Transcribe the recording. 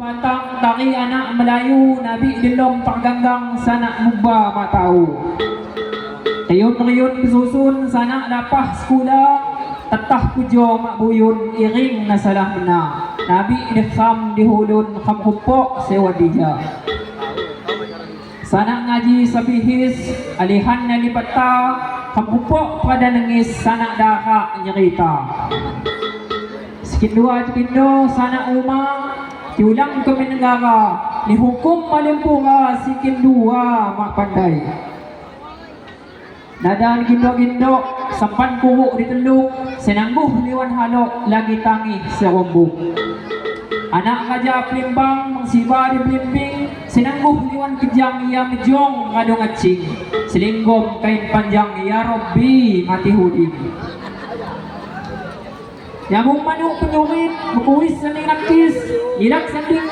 matang tari anak Melayu Nabi dilom terganggang sanak mubah mak tahu. Tayun-riyun susun sanak lapah sekolah tetah pujo mak buyun iring na salah benar. Nabi dikham dihulun kham kupok sewadija. Sanak ngaji sabihis alihan na lipata kham kupok pada nengis sanak dahak nyerita. Sikindua cikindo sanak umang diulang ke negara dihukum malimpura sikindua mak pandai. Nada gindo-gindo sampan kuruk diteluk senangguh liwan halok lagi tangi serombong. Anak raja pelimbang mengsiba di belimbing senangguh liwan kejang ia mejong ngado ngacing selinggom kain panjang ya Rabbi mati huding. Nyamung manuk penyurit berkuis sening nakis ilak sandingnya